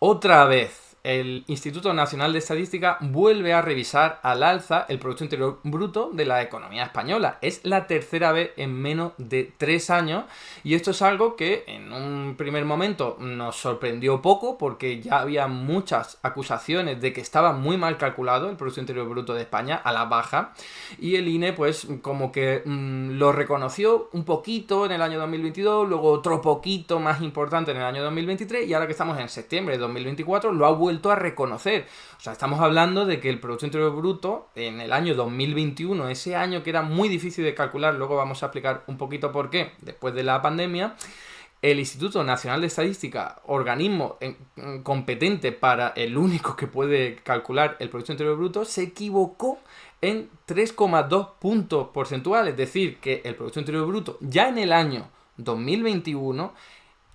Otra vez, el Instituto Nacional de Estadística vuelve a revisar al alza el Producto Interior Bruto de la economía española. Es la tercera vez en menos de 3 años y esto es algo que en un primer momento nos sorprendió poco porque ya había muchas acusaciones de que estaba muy mal calculado el Producto Interior Bruto de España a la baja y el INE pues como que lo reconoció un poquito en el año 2022, luego otro poquito más importante en el año 2023 y ahora que estamos en septiembre de 2024 lo ha vuelto a reconocer. O sea, estamos hablando de que el Producto Interior Bruto en el año 2021, ese año que era muy difícil de calcular, luego vamos a explicar un poquito por qué, después de la pandemia, el Instituto Nacional de Estadística, organismo competente para el único que puede calcular el Producto Interior Bruto, se equivocó en 3,2 puntos porcentuales. Es decir, que el Producto Interior Bruto ya en el año 2021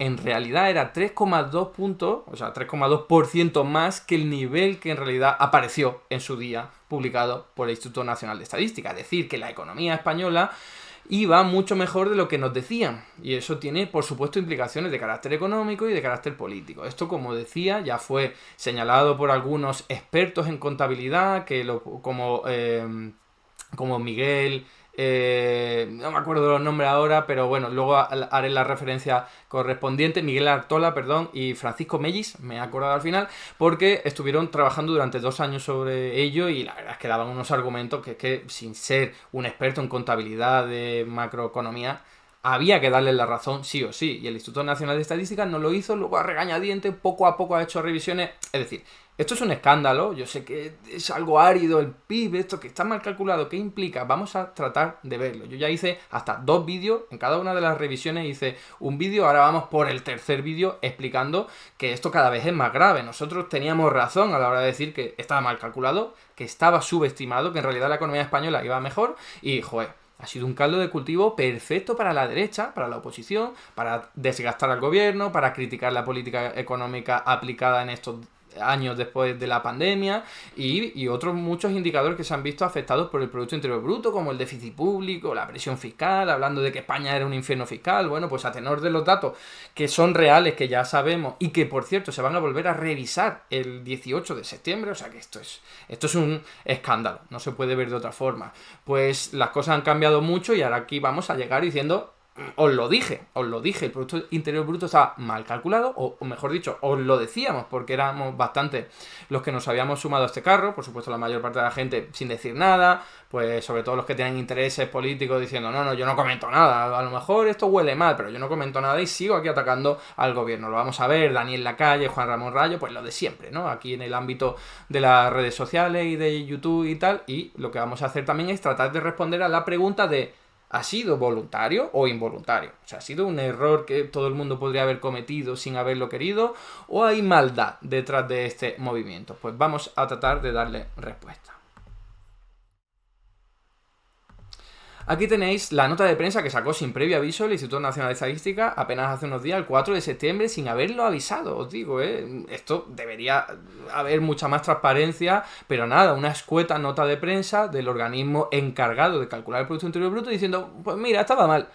en realidad era 3,2 puntos, o sea, 3,2% más que el nivel que en realidad apareció en su día publicado por el Instituto Nacional de Estadística. Es decir, que la economía española iba mucho mejor de lo que nos decían. Y eso tiene, por supuesto, implicaciones de carácter económico y de carácter político. Esto, como decía, ya fue señalado por algunos expertos en contabilidad, como Miguel, no me acuerdo de los nombres ahora, pero bueno, luego haré la referencia correspondiente, Miguel Artola, perdón, y Francisco Mellis, me he acordado al final, porque estuvieron trabajando durante 2 años sobre ello y la verdad es que daban unos argumentos que sin ser un experto en contabilidad de macroeconomía, había que darle la razón sí o sí, y el Instituto Nacional de Estadística no lo hizo, luego a regañadientes, poco a poco ha hecho revisiones, es decir, esto es un escándalo, yo sé que es algo árido el PIB, esto que está mal calculado, ¿qué implica? Vamos a tratar de verlo. Yo ya hice hasta 2 vídeos, en cada una de las revisiones hice un vídeo, ahora vamos por el tercer vídeo explicando que esto cada vez es más grave. Nosotros teníamos razón a la hora de decir que estaba mal calculado, que estaba subestimado, que en realidad la economía española iba mejor y, joder, ha sido un caldo de cultivo perfecto para la derecha, para la oposición, para desgastar al gobierno, para criticar la política económica aplicada en estos años después de la pandemia y otros muchos indicadores que se han visto afectados por el Producto Interior Bruto, como el déficit público, la presión fiscal, hablando de que España era un infierno fiscal. Bueno, pues a tenor de los datos que son reales, que ya sabemos y que, por cierto, se van a volver a revisar el 18 de septiembre, o sea que esto es un escándalo, no se puede ver de otra forma. Pues las cosas han cambiado mucho y ahora aquí vamos a llegar diciendo: os lo dije, el Producto Interior Bruto estaba mal calculado, o mejor dicho, os lo decíamos, porque éramos bastante los que nos habíamos sumado a este carro, por supuesto la mayor parte de la gente sin decir nada, pues sobre todo los que tienen intereses políticos diciendo, no, yo no comento nada, a lo mejor esto huele mal, pero yo no comento nada y sigo aquí atacando al gobierno. Lo vamos a ver, Daniel Lacalle, Juan Ramón Rayo, pues lo de siempre, ¿no? Aquí en el ámbito de las redes sociales y de YouTube y tal, y lo que vamos a hacer también es tratar de responder a la pregunta de: ¿ha sido voluntario o involuntario? O sea, ¿ha sido un error que todo el mundo podría haber cometido sin haberlo querido? ¿O hay maldad detrás de este movimiento? Pues vamos a tratar de darle respuesta. Aquí tenéis la nota de prensa que sacó sin previo aviso el Instituto Nacional de Estadística apenas hace unos días, el 4 de septiembre, sin haberlo avisado, os digo, esto debería haber mucha más transparencia, pero nada, una escueta nota de prensa del organismo encargado de calcular el Producto Interior Bruto diciendo, pues mira, estaba mal,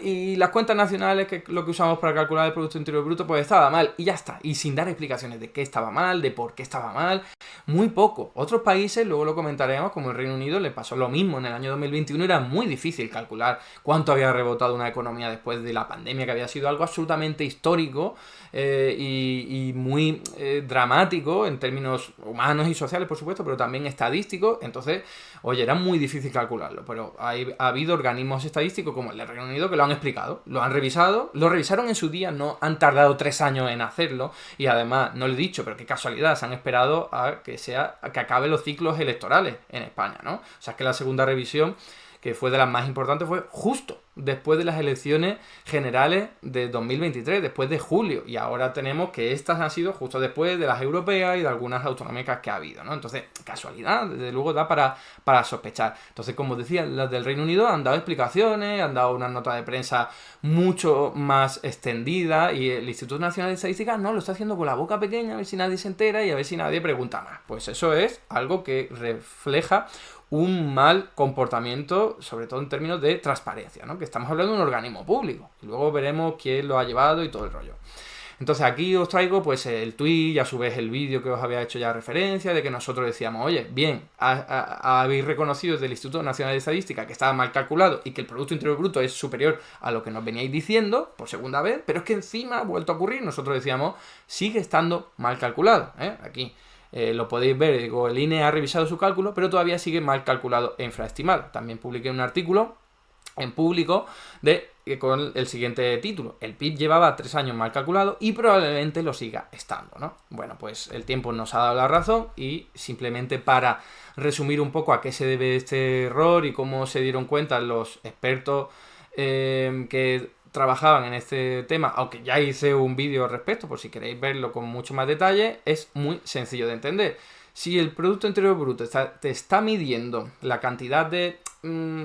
y las cuentas nacionales, que es lo que usamos para calcular el Producto Interior Bruto, pues estaba mal, y ya está, y sin dar explicaciones de qué estaba mal, de por qué estaba mal, muy poco. Otros países, luego lo comentaremos, como el Reino Unido, le pasó lo mismo en el año 2021, era muy difícil calcular cuánto había rebotado una economía después de la pandemia, que había sido algo absolutamente histórico y muy dramático en términos humanos y sociales, por supuesto, pero también estadísticos. Entonces, oye, era muy difícil calcularlo, pero ha habido organismos estadísticos como el del Reino Unido que lo han explicado, lo han revisado, lo revisaron en su día, no han tardado 3 años en hacerlo y además, no lo he dicho, pero qué casualidad, se han esperado a que acabe los ciclos electorales en España, ¿no? O sea, es que la segunda revisión, que fue de las más importantes, fue justo después de las elecciones generales de 2023, después de julio, y ahora tenemos que estas han sido justo después de las europeas y de algunas autonómicas que ha habido, ¿no? Entonces, casualidad, desde luego da para sospechar. Entonces, como decía, las del Reino Unido han dado explicaciones, han dado una nota de prensa mucho más extendida, y el Instituto Nacional de Estadística no, lo está haciendo con la boca pequeña, a ver si nadie se entera y a ver si nadie pregunta más. Pues eso es algo que refleja un mal comportamiento, sobre todo en términos de transparencia, ¿no? Que estamos hablando de un organismo público y luego veremos quién lo ha llevado y todo el rollo. Entonces aquí os traigo pues el tweet y a su vez el vídeo que os había hecho ya referencia, de que nosotros decíamos, oye, bien, habéis reconocido desde el Instituto Nacional de Estadística que estaba mal calculado y que el Producto Interior Bruto es superior a lo que nos veníais diciendo por segunda vez, pero es que encima ha vuelto a ocurrir, nosotros decíamos, sigue estando mal calculado, aquí. Lo podéis ver, digo, el INE ha revisado su cálculo, pero todavía sigue mal calculado e infraestimado. También publiqué un artículo en público con el siguiente título: el PIB llevaba 3 años mal calculado y probablemente lo siga estando, ¿no? Bueno, pues el tiempo nos ha dado la razón, y simplemente para resumir un poco a qué se debe este error y cómo se dieron cuenta los expertos que trabajaban en este tema, aunque ya hice un vídeo al respecto por si queréis verlo con mucho más detalle, es muy sencillo de entender. Si el Producto Interior Bruto te está midiendo la cantidad de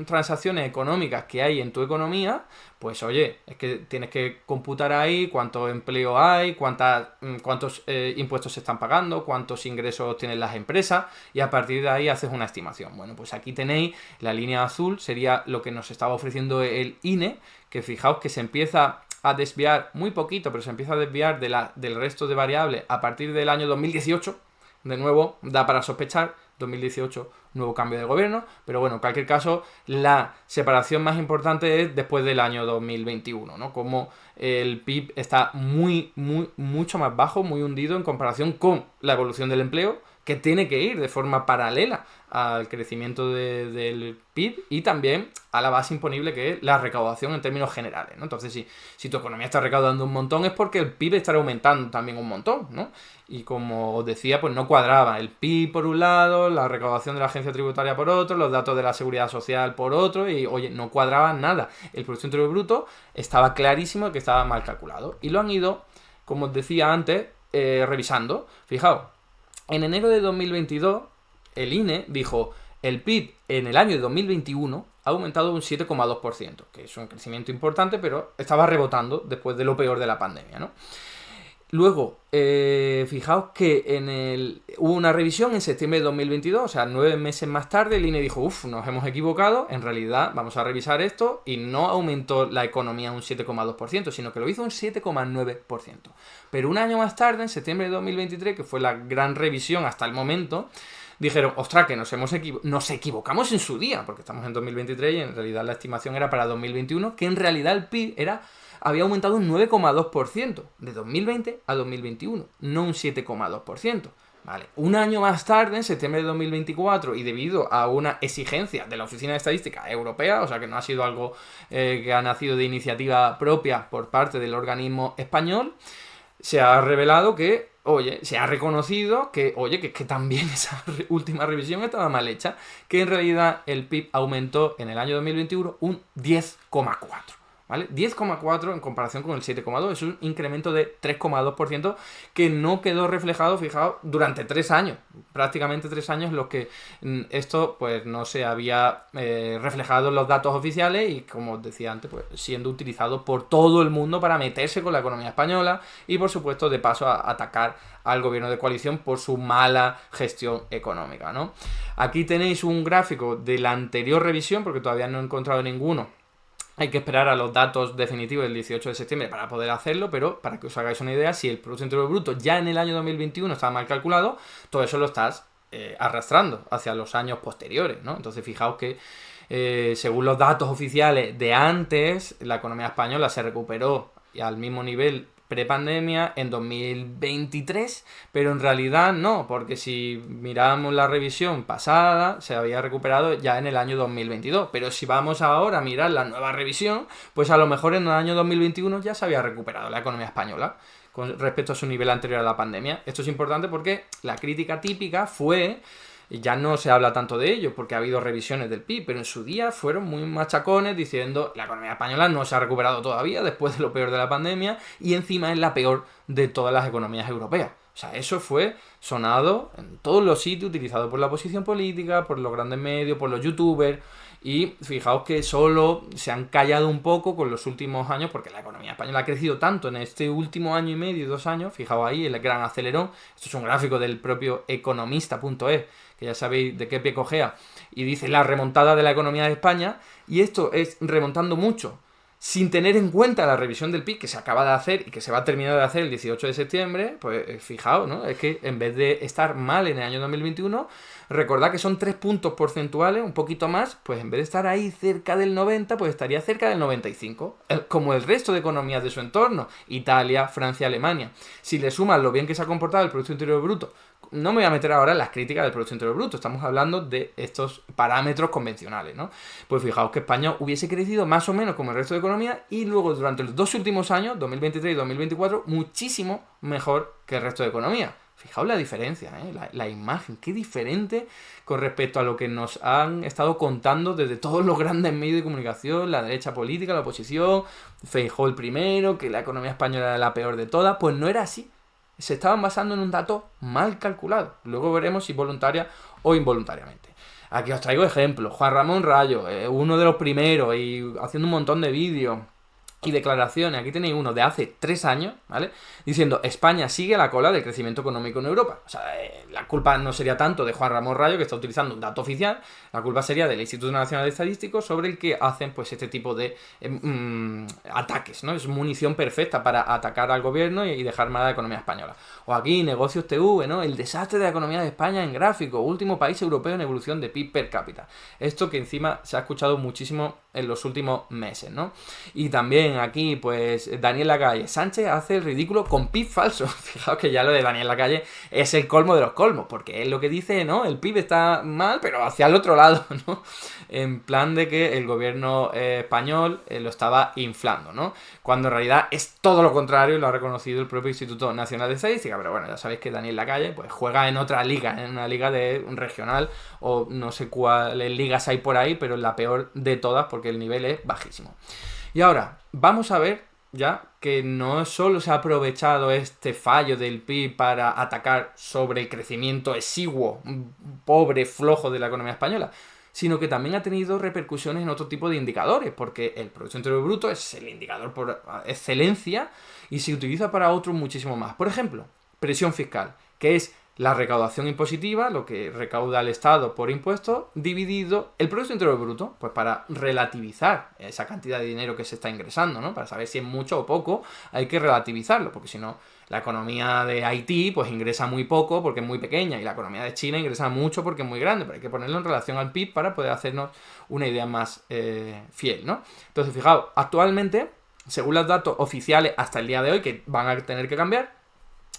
transacciones económicas que hay en tu economía, pues oye, es que tienes que computar ahí cuánto empleo hay, cuántos impuestos se están pagando, cuántos ingresos tienen las empresas, y a partir de ahí haces una estimación. Bueno, pues aquí tenéis la línea azul, sería lo que nos estaba ofreciendo el INE, que fijaos que se empieza a desviar muy poquito, pero se empieza a desviar del resto de variables a partir del año 2018. De nuevo, da para sospechar, 2018, nuevo cambio de gobierno, pero bueno, en cualquier caso, la separación más importante es después del año 2021, ¿no? Como el PIB está mucho más bajo, muy hundido en comparación con la evolución del empleo, que tiene que ir de forma paralela al crecimiento del PIB y también a la base imponible que es la recaudación en términos generales, ¿no? Entonces, si tu economía está recaudando un montón es porque el PIB estará aumentando también un montón, ¿no? Y como os decía, pues no cuadraba el PIB por un lado, la recaudación de la agencia tributaria por otro, los datos de la seguridad social por otro, y oye, no cuadraba nada. El Producto Interior Bruto estaba clarísimo que estaba mal calculado. Y lo han ido, como os decía antes, revisando. Fijaos, en enero de 2022, el INE dijo, el PIB en el año 2021 ha aumentado un 7,2%, que es un crecimiento importante, pero estaba rebotando después de lo peor de la pandemia, ¿no? Luego, fijaos que hubo una revisión en septiembre de 2022, o sea, 9 meses más tarde, el INE dijo, nos hemos equivocado, en realidad vamos a revisar esto, y no aumentó la economía un 7,2%, sino que lo hizo un 7,9%. Pero un año más tarde, en septiembre de 2023, que fue la gran revisión hasta el momento, dijeron, ostras, que nos equivocamos en su día, porque estamos en 2023 y en realidad la estimación era para 2021, que en realidad el PIB había aumentado un 9,2% de 2020 a 2021, no un 7,2%. Vale. Un año más tarde, en septiembre de 2024, y debido a una exigencia de la Oficina de Estadística Europea, o sea que no ha sido algo que ha nacido de iniciativa propia por parte del organismo español, se ha revelado que, se ha reconocido que, que también esa última revisión estaba mal hecha, que en realidad el PIB aumentó en el año 2021 un 10,4%. ¿Vale? 10,4 en comparación con el 7,2, es un incremento de 3,2% que no quedó reflejado, fijaos, durante 3 años, prácticamente 3 años los que esto pues no se había reflejado en los datos oficiales, y como os decía antes, pues siendo utilizado por todo el mundo para meterse con la economía española y por supuesto de paso a atacar al gobierno de coalición por su mala gestión económica, ¿no? Aquí tenéis un gráfico de la anterior revisión, porque todavía no he encontrado ninguno. Hay que esperar a los datos definitivos del 18 de septiembre para poder hacerlo, pero para que os hagáis una idea, si el Producto Interior Bruto ya en el año 2021 estaba mal calculado, todo eso lo estás arrastrando hacia los años posteriores, ¿no? Entonces fijaos que según los datos oficiales de antes, la economía española se recuperó al mismo nivel prepandemia en 2023, pero en realidad no, porque si miramos la revisión pasada, se había recuperado ya en el año 2022, pero si vamos ahora a mirar la nueva revisión, pues a lo mejor en el año 2021 ya se había recuperado la economía española con respecto a su nivel anterior a la pandemia. Esto es importante porque la crítica típica fue, y ya no se habla tanto de ello porque ha habido revisiones del PIB, pero en su día fueron muy machacones diciendo la economía española no se ha recuperado todavía después de lo peor de la pandemia y encima es la peor de todas las economías europeas. O sea, eso fue sonado en todos los sitios, utilizado por la oposición política, por los grandes medios, por los youtubers, y fijaos que solo se han callado un poco con los últimos años porque la economía española ha crecido tanto en este último año y medio, 2 años, fijaos ahí el gran acelerón. Esto es un gráfico del propio economista.es, que ya sabéis de qué pie cojea, y dice la remontada de la economía de España, y esto es remontando mucho. sin tener en cuenta la revisión del PIB que se acaba de hacer y que se va a terminar de hacer el 18 de septiembre, pues fijaos, ¿no? Es que en vez de estar mal en el año 2021, recordad que son 3 puntos porcentuales, un poquito más, pues en vez de estar ahí cerca del 90, pues estaría cerca del 95, como el resto de economías de su entorno, Italia, Francia, Alemania. Si le sumas lo bien que se ha comportado el Producto Interior Bruto, no me voy a meter ahora en las críticas del Producto Interior Bruto, estamos hablando de estos parámetros convencionales, ¿no? Pues fijaos que España hubiese crecido más o menos como el resto de economía y luego durante los 2 últimos años, 2023 y 2024, muchísimo mejor que el resto de economía. Fijaos la diferencia, la imagen, qué diferente con respecto a lo que nos han estado contando desde todos los grandes medios de comunicación, la derecha política, la oposición, Feijóo el primero, que la economía española era la peor de todas, pues no era así. Se estaban basando en un dato mal calculado. Luego veremos si voluntaria o involuntariamente. Aquí os traigo ejemplos. Juan Ramón Rayo, uno de los primeros y haciendo un montón de vídeos y declaraciones. Aquí tenéis uno de hace 3 años, ¿vale? Diciendo, España sigue a la cola del crecimiento económico en Europa. O sea, la culpa no sería tanto de Juan Ramón Rayo, que está utilizando un dato oficial, la culpa sería del Instituto Nacional de Estadísticos, sobre el que hacen pues este tipo de ataques, ¿no? Es munición perfecta para atacar al gobierno y dejar mal a la economía española. O aquí, Negocios TV, ¿no? El desastre de la economía de España en gráfico, último país europeo en evolución de PIB per cápita. Esto que encima se ha escuchado muchísimo en los últimos meses, ¿no? Y también aquí, pues, Daniel Lacalle. Sánchez hace el ridículo con PIB falso. Fijaos que ya lo de Daniel Lacalle es el colmo de los colmos, porque es lo que dice, ¿no? El PIB está mal, pero hacia el otro lado, ¿no? En plan de que el gobierno español lo estaba inflando, ¿no? Cuando en realidad es todo lo contrario y lo ha reconocido el propio Instituto Nacional de Estadística. Pero bueno, ya sabéis que Daniel Lacalle pues juega en otra liga, en una liga de un regional o no sé cuáles ligas hay por ahí, pero es la peor de todas porque el nivel es bajísimo. Y ahora, vamos a ver ya que no solo se ha aprovechado este fallo del PIB para atacar sobre el crecimiento exiguo, pobre, flojo de la economía española, sino que también ha tenido repercusiones en otro tipo de indicadores, porque el Producto Interior Bruto es el indicador por excelencia y se utiliza para otros muchísimo más. Por ejemplo, presión fiscal, que es la recaudación impositiva, lo que recauda el Estado por impuestos, dividido el Producto Interior Bruto, pues para relativizar esa cantidad de dinero que se está ingresando, ¿no? Para saber si es mucho o poco, hay que relativizarlo, porque si no, la economía de Haití pues ingresa muy poco porque es muy pequeña y la economía de China ingresa mucho porque es muy grande, pero hay que ponerlo en relación al PIB para poder hacernos una idea más fiel, ¿no? Entonces, fijaos, actualmente, según los datos oficiales hasta el día de hoy, que van a tener que cambiar,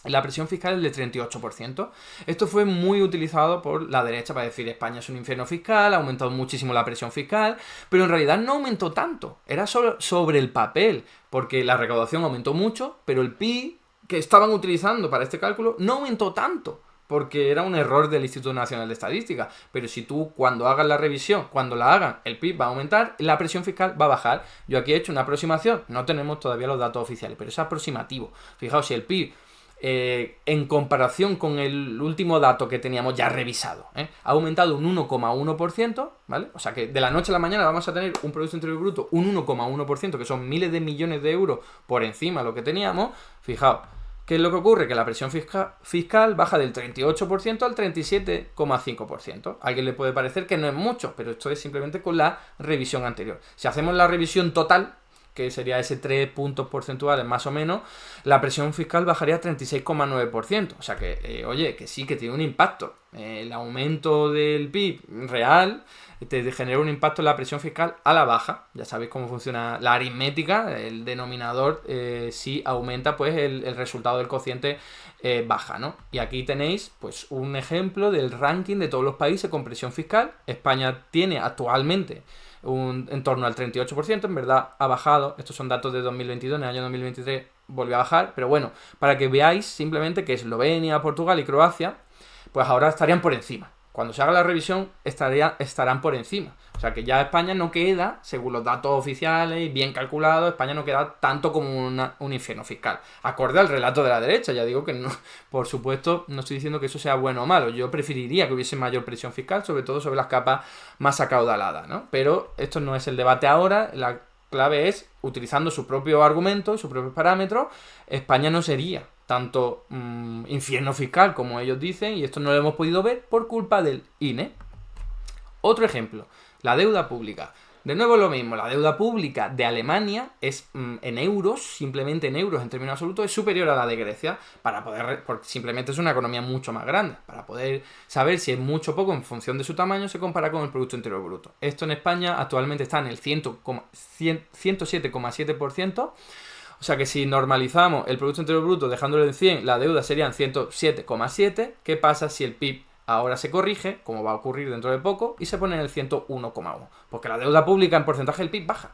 la presión fiscal es del 38%. Esto fue muy utilizado por la derecha para decir España es un infierno fiscal, ha aumentado muchísimo la presión fiscal, pero en realidad no aumentó tanto. Era solo sobre el papel, porque la recaudación aumentó mucho, pero el PIB que estaban utilizando para este cálculo no aumentó tanto, porque era un error del Instituto Nacional de Estadística. Pero si tú, cuando hagas la revisión, cuando la hagan, el PIB va a aumentar, la presión fiscal va a bajar. Yo aquí he hecho una aproximación, no tenemos todavía los datos oficiales, pero es aproximativo. Fijaos, si el PIB en comparación con el último dato que teníamos ya revisado, ha aumentado un 1,1%, ¿vale? O sea que de la noche a la mañana vamos a tener un Producto Interior Bruto, un 1,1%, que son miles de millones de euros por encima de lo que teníamos. Fijaos, ¿qué es lo que ocurre? Que la presión fiscal baja del 38% al 37,5%. A alguien le puede parecer que no es mucho, pero esto es simplemente con la revisión anterior. Si hacemos la revisión total, que sería ese 3 puntos porcentuales más o menos, la presión fiscal bajaría a 36,9%. O sea que, oye, que sí, que tiene un impacto. El aumento del PIB real te genera un impacto en la presión fiscal a la baja. Ya sabéis cómo funciona la aritmética, el denominador si aumenta, pues el resultado del cociente baja, ¿no? Y aquí tenéis pues un ejemplo del ranking de todos los países con presión fiscal. España tiene actualmente en torno al 38%, en verdad ha bajado, estos son datos de 2022, en el año 2023 volvió a bajar, pero bueno, para que veáis simplemente que Eslovenia, Portugal y Croacia, pues ahora estarían por encima. Cuando se haga la revisión estarán por encima. O sea que ya España no queda, según los datos oficiales y bien calculados, España no queda tanto como un infierno fiscal. Acorde al relato de la derecha, ya digo que no, por supuesto, no estoy diciendo que eso sea bueno o malo. Yo preferiría que hubiese mayor presión fiscal, sobre todo sobre las capas más acaudaladas, ¿no? Pero esto no es el debate ahora. La clave es, utilizando su propio argumento, sus propios parámetros, España no sería tanto infierno fiscal como ellos dicen, y esto no lo hemos podido ver por culpa del INE. Otro ejemplo, la deuda pública. De nuevo lo mismo, la deuda pública de Alemania es en euros, simplemente en euros en términos absolutos, es superior a la de Grecia, porque simplemente es una economía mucho más grande, para poder saber si es mucho o poco en función de su tamaño, se compara con el Producto Interior Bruto. Esto en España actualmente está en el 107,7%, o sea que si normalizamos el Producto Interior Bruto dejándolo en 100, la deuda serían 107,7. ¿Qué pasa si el PIB ahora se corrige, como va a ocurrir dentro de poco, y se pone en el 101,1? Porque la deuda pública en porcentaje del PIB baja.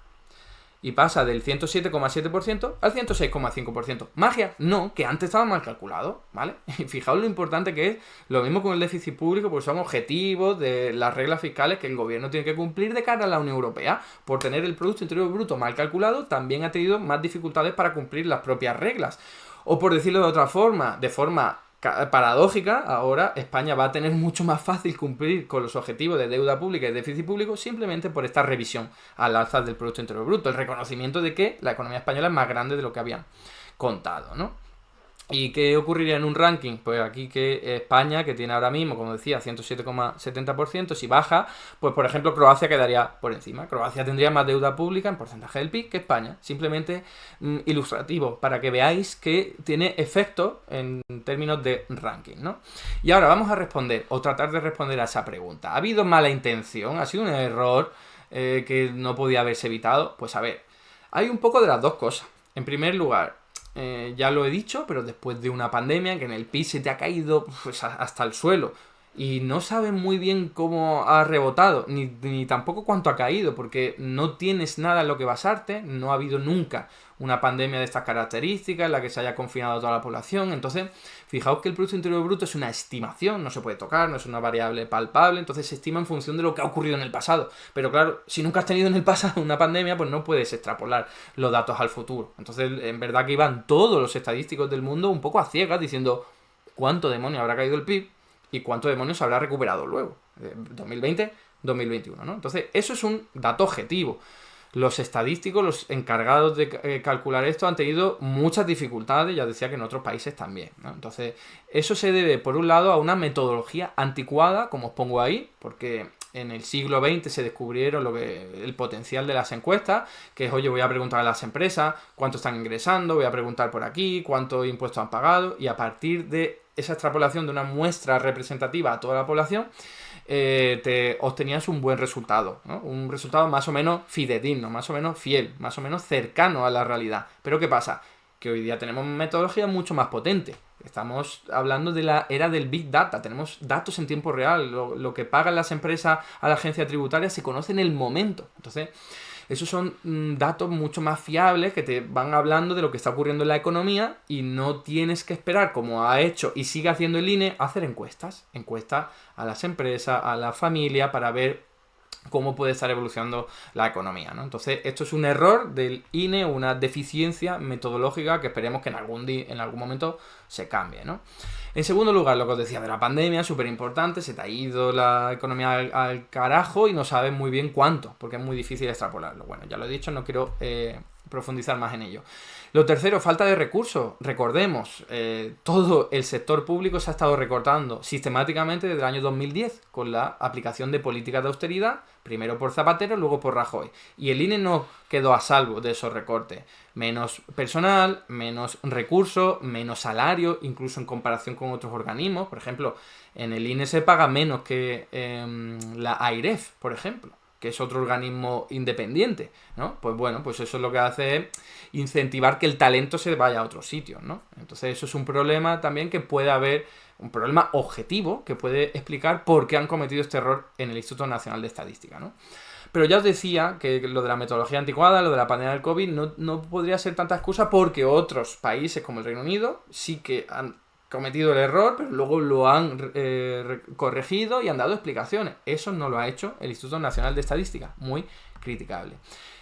Y pasa del 107,7% al 106,5%. ¿Magia? No, que antes estaba mal calculado, ¿vale? Y fijaos lo importante que es, lo mismo con el déficit público, pues son objetivos de las reglas fiscales que el gobierno tiene que cumplir de cara a la Unión Europea. Por tener el Producto Interior Bruto mal calculado, también ha tenido más dificultades para cumplir las propias reglas. O por decirlo de otra forma, de forma paradójica, ahora España va a tener mucho más fácil cumplir con los objetivos de deuda pública y déficit público simplemente por esta revisión al alza del Producto Interior Bruto, el reconocimiento de que la economía española es más grande de lo que habían contado, ¿no? ¿Y qué ocurriría en un ranking? Pues aquí que España, que tiene ahora mismo, como decía, 107,70%, si baja, pues por ejemplo Croacia quedaría por encima. Croacia tendría más deuda pública en porcentaje del PIB que España. Simplemente ilustrativo, para que veáis que tiene efecto en términos de ranking, ¿no? Y ahora vamos a responder, o tratar de responder a esa pregunta. ¿Ha habido mala intención? ¿Ha sido un error que no podía haberse evitado? Pues a ver, hay un poco de las dos cosas. En primer lugar, ya lo he dicho, pero después de una pandemia en que en el PIB se te ha caído pues, hasta el suelo y no sabes muy bien cómo ha rebotado, ni tampoco cuánto ha caído, porque no tienes nada en lo que basarte, no ha habido nunca una pandemia de estas características en la que se haya confinado a toda la población. Entonces, fijaos que el Producto Interior Bruto es una estimación, no se puede tocar, no es una variable palpable, entonces se estima en función de lo que ha ocurrido en el pasado. Pero claro, si nunca has tenido en el pasado una pandemia, pues no puedes extrapolar los datos al futuro. Entonces, en verdad que iban todos los estadísticos del mundo un poco a ciegas diciendo cuánto demonio habrá caído el PIB y cuánto demonios se habrá recuperado luego, 2020, 2021, ¿no? Entonces, eso es un dato objetivo. Los estadísticos, los encargados de calcular esto, han tenido muchas dificultades, ya decía que en otros países también, ¿no? Entonces, eso se debe, por un lado, a una metodología anticuada, como os pongo ahí, porque en el siglo XX se descubrieron el potencial de las encuestas, que es, oye, voy a preguntar a las empresas cuánto están ingresando, voy a preguntar por aquí cuántos impuestos han pagado, y a partir de esa extrapolación de una muestra representativa a toda la población, te obtenías un buen resultado, ¿no? Un resultado más o menos fidedigno, más o menos fiel, más o menos cercano a la realidad. Pero ¿qué pasa? Que hoy día tenemos metodologías mucho más potentes. Estamos hablando de la era del Big Data, tenemos datos en tiempo real, lo que pagan las empresas a la agencia tributaria se conoce en el momento. Entonces, esos son datos mucho más fiables que te van hablando de lo que está ocurriendo en la economía y no tienes que esperar, como ha hecho y sigue haciendo el INE, hacer encuestas a las empresas, a la familia, para ver cómo puede estar evolucionando la economía, ¿no? Entonces, esto es un error del INE, una deficiencia metodológica que esperemos que en algún momento se cambie, ¿no? En segundo lugar, lo que os decía de la pandemia, súper importante, se te ha ido la economía al carajo y no sabes muy bien cuánto, porque es muy difícil extrapolarlo. Bueno, ya lo he dicho, no quiero profundizar más en ello. Lo tercero, falta de recursos. Recordemos, todo el sector público se ha estado recortando sistemáticamente desde el año 2010 con la aplicación de políticas de austeridad, primero por Zapatero, luego por Rajoy. Y el INE no quedó a salvo de esos recortes. Menos personal, menos recursos, menos salario, incluso en comparación con otros organismos. Por ejemplo, en el INE se paga menos que la AIREF, por ejemplo, que es otro organismo independiente, ¿no? Pues bueno, pues eso es lo que hace es incentivar que el talento se vaya a otros sitios, ¿no? Entonces eso es un problema también que puede haber, un problema objetivo que puede explicar por qué han cometido este error en el Instituto Nacional de Estadística, ¿no? Pero ya os decía que lo de la metodología anticuada, lo de la pandemia del COVID, no podría ser tanta excusa porque otros países como el Reino Unido sí que han cometido el error, pero luego lo han corregido y han dado explicaciones. Eso no lo ha hecho el Instituto Nacional de Estadística. Muy criticable.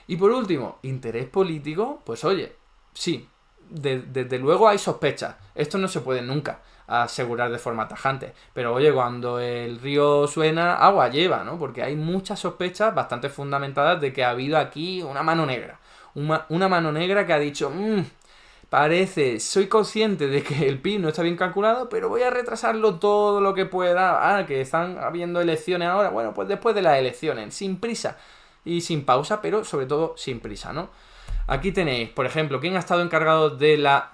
Y por último, interés político, pues oye, sí, desde luego hay sospechas. Esto no se puede nunca asegurar de forma tajante. Pero oye, cuando el río suena, agua lleva, ¿no? Porque hay muchas sospechas bastante fundamentadas de que ha habido aquí una mano negra. Una mano negra que ha dicho, soy consciente de que el PIB no está bien calculado, pero voy a retrasarlo todo lo que pueda. Que están habiendo elecciones ahora. Bueno, pues después de las elecciones, sin prisa. y sin pausa, pero sobre todo sin prisa, ¿no? Aquí tenéis, por ejemplo, quién ha estado encargado de la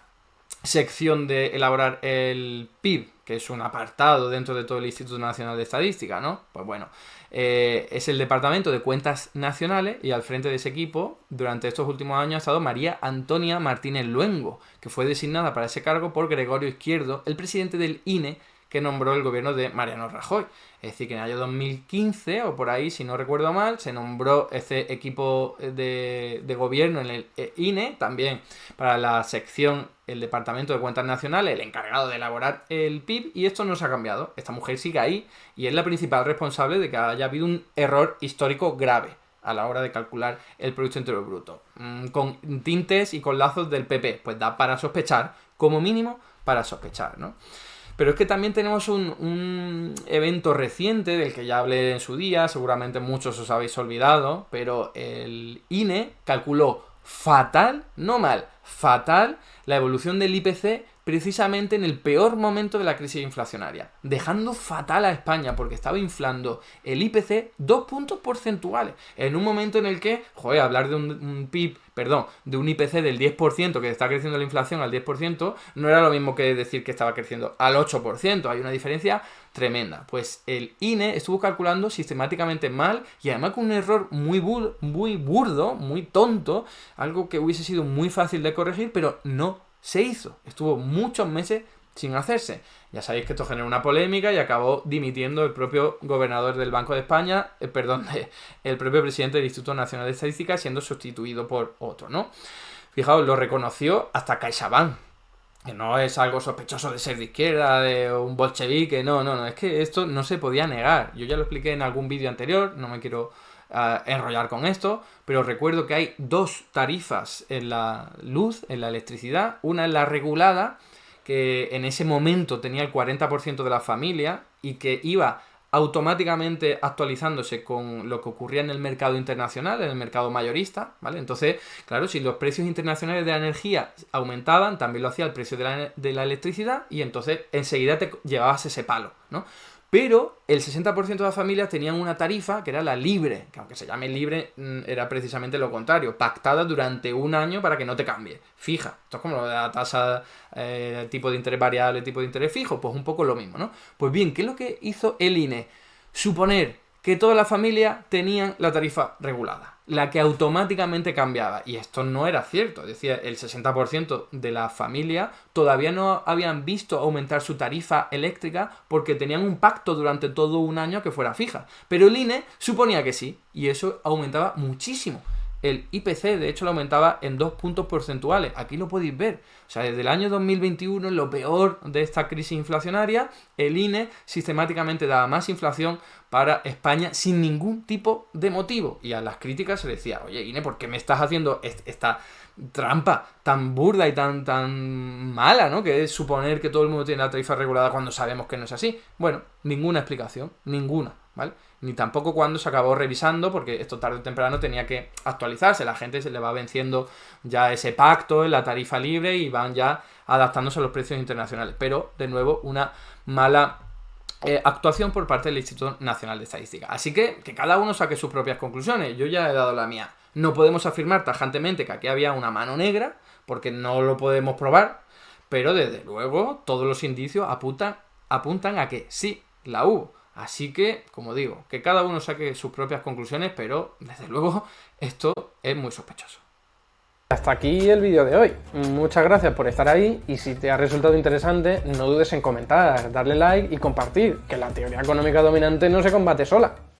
sección de elaborar el PIB, que es un apartado dentro de todo el Instituto Nacional de Estadística, ¿no? Pues bueno, es el Departamento de Cuentas Nacionales, y al frente de ese equipo durante estos últimos años ha estado María Antonia Martínez Luengo, que fue designada para ese cargo por Gregorio Izquierdo, el presidente del INE, que nombró el gobierno de Mariano Rajoy. Es decir, que en el año 2015, o por ahí, si no recuerdo mal, se nombró este equipo de gobierno en el INE, también para la sección, el Departamento de Cuentas Nacionales, el encargado de elaborar el PIB, y esto no se ha cambiado. Esta mujer sigue ahí y es la principal responsable de que haya habido un error histórico grave a la hora de calcular el Producto Interior Bruto. Con tintes y con lazos del PP, pues da para sospechar, como mínimo para sospechar, ¿no? Pero es que también tenemos un evento reciente del que ya hablé en su día, seguramente muchos os habéis olvidado, pero el INE calculó fatal, no mal, fatal, la evolución del IPC precisamente en el peor momento de la crisis inflacionaria, dejando fatal a España porque estaba inflando el IPC 2 puntos porcentuales, en un momento en el que, joder, hablar de un PIB, perdón, de un IPC del 10%, que está creciendo la inflación al 10%, no era lo mismo que decir que estaba creciendo al 8%, hay una diferencia tremenda. Pues el INE estuvo calculando sistemáticamente mal y además con un error muy burdo, muy tonto, algo que hubiese sido muy fácil de corregir, pero no se hizo. Estuvo muchos meses sin hacerse. Ya sabéis que esto generó una polémica y acabó dimitiendo el propio gobernador del Banco de España, el propio presidente del Instituto Nacional de Estadística, siendo sustituido por otro, ¿no? Fijaos, lo reconoció hasta CaixaBank, que no es algo sospechoso de ser de izquierda, de un bolchevique, no, es que esto no se podía negar. Yo ya lo expliqué en algún vídeo anterior, no me quiero enrollar con esto, pero recuerdo que hay dos tarifas en la luz, en la electricidad. Una es la regulada, que en ese momento tenía el 40% de la familia y que iba automáticamente actualizándose con lo que ocurría en el mercado internacional, en el mercado mayorista, ¿vale? Entonces, claro, si los precios internacionales de la energía aumentaban, también lo hacía el precio de la electricidad, y entonces enseguida te llevabas ese palo, ¿no? Pero el 60% de las familias tenían una tarifa que era la libre, que aunque se llame libre, era precisamente lo contrario, pactada durante un año para que no te cambie, fija. Esto es como lo de la tasa, tipo de interés variable, tipo de interés fijo, pues un poco lo mismo, ¿no? Pues bien, ¿qué es lo que hizo el INE? Suponer que todas las familias tenían la tarifa regulada, la que automáticamente cambiaba. Y esto no era cierto. Es decir, el 60% de las familias todavía no habían visto aumentar su tarifa eléctrica porque tenían un pacto durante todo un año que fuera fija. Pero el INE suponía que sí, y eso aumentaba muchísimo. El IPC, de hecho, lo aumentaba en 2 puntos porcentuales. Aquí lo podéis ver. O sea, desde el año 2021, en lo peor de esta crisis inflacionaria, el INE sistemáticamente daba más inflación para España sin ningún tipo de motivo. Y a las críticas se decía, oye, INE, ¿por qué me estás haciendo esta trampa tan burda y tan mala, ¿no? Que es suponer que todo el mundo tiene la tarifa regulada cuando sabemos que no es así. Bueno, ninguna explicación, ninguna, ¿vale? Ni tampoco cuando se acabó revisando, porque esto tarde o temprano tenía que actualizarse. La gente se le va venciendo ya ese pacto en la tarifa libre y van ya adaptándose a los precios internacionales. Pero, de nuevo, una mala actuación por parte del Instituto Nacional de Estadística. Así que cada uno saque sus propias conclusiones. Yo ya he dado la mía. No podemos afirmar tajantemente que aquí había una mano negra, porque no lo podemos probar, pero desde luego todos los indicios apuntan a que sí, la hubo. Así que, como digo, que cada uno saque sus propias conclusiones, pero desde luego esto es muy sospechoso. Hasta aquí el vídeo de hoy. Muchas gracias por estar ahí, y si te ha resultado interesante, no dudes en comentar, darle like y compartir, que la teoría económica dominante no se combate sola.